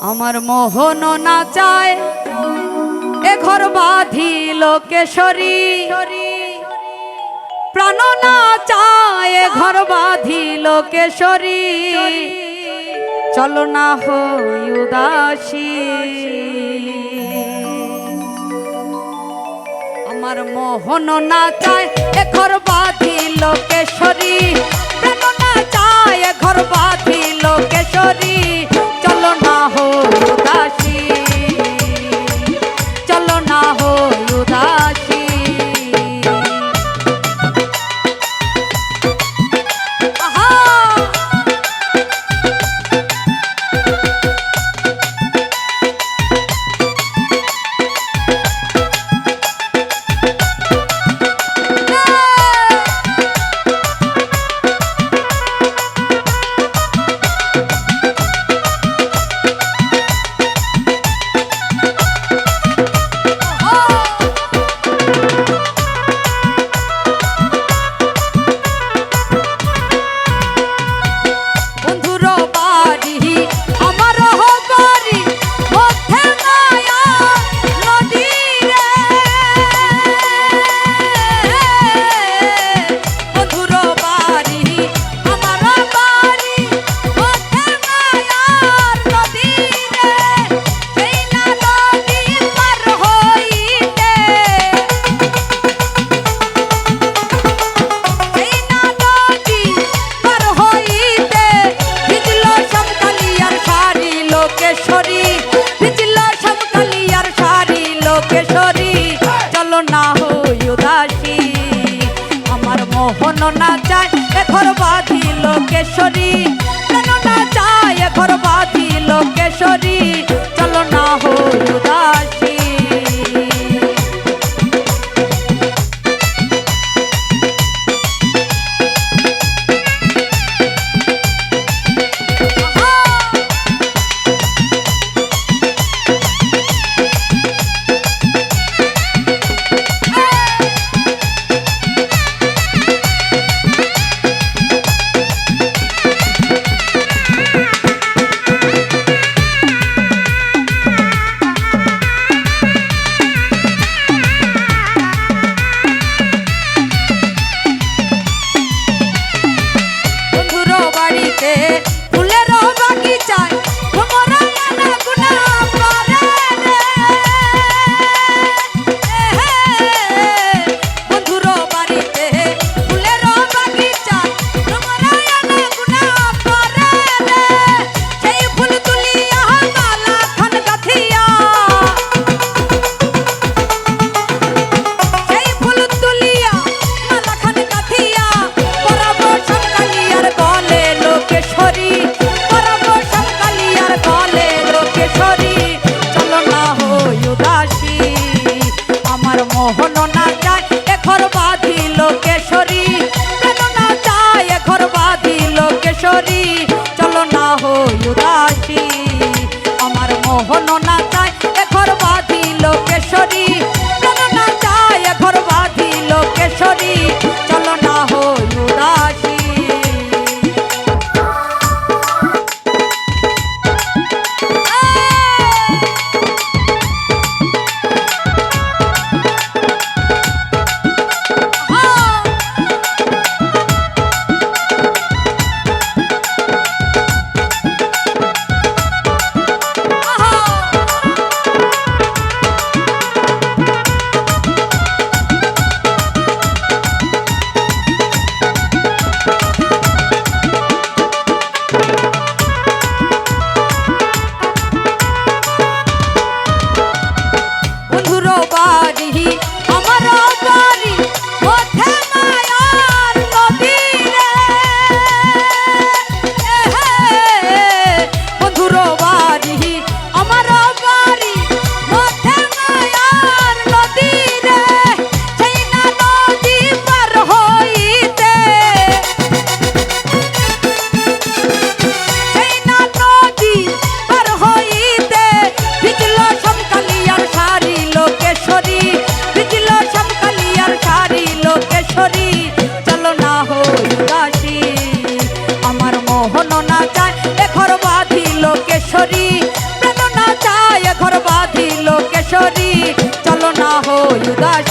আমার মোহন না চায় এ ঘর বাঁধিল কেশরী, প্রাণ না চায় এ ঘর বাঁধিল কেশরী, চলো না হই উদাসী। আমার মোহন না চায় এ ঘর বাঁধিল কেশরী, প্রাণ না চায় এ ঘর বাঁধিল কেশরী, চলো না হই উদাসী, চলো না হই উদাসী। মোহন না চায় এ ঘর বাঁধিল কেশরী, প্রাণ না চায় এ ঘর বাঁধিল কেশরী, চলো না হই উদাসী। মোহন না চায় এ ঘর বাঁধিল কেশরী, প্রাণ না চায় এ ঘর বাঁধিল কেশরী, চলো না হই উদাসী। আমার মোহন না চায় এ ঘর বাঁধিল কেশরী, প্রাণ না চায় এ ঘর বাঁধিল কেশরী, চলো না হই উদাসী। মোহন না চায় এ ঘর বাঁধিল কেশরী, প্রাণ কেশরী চলো না হই উদাসী।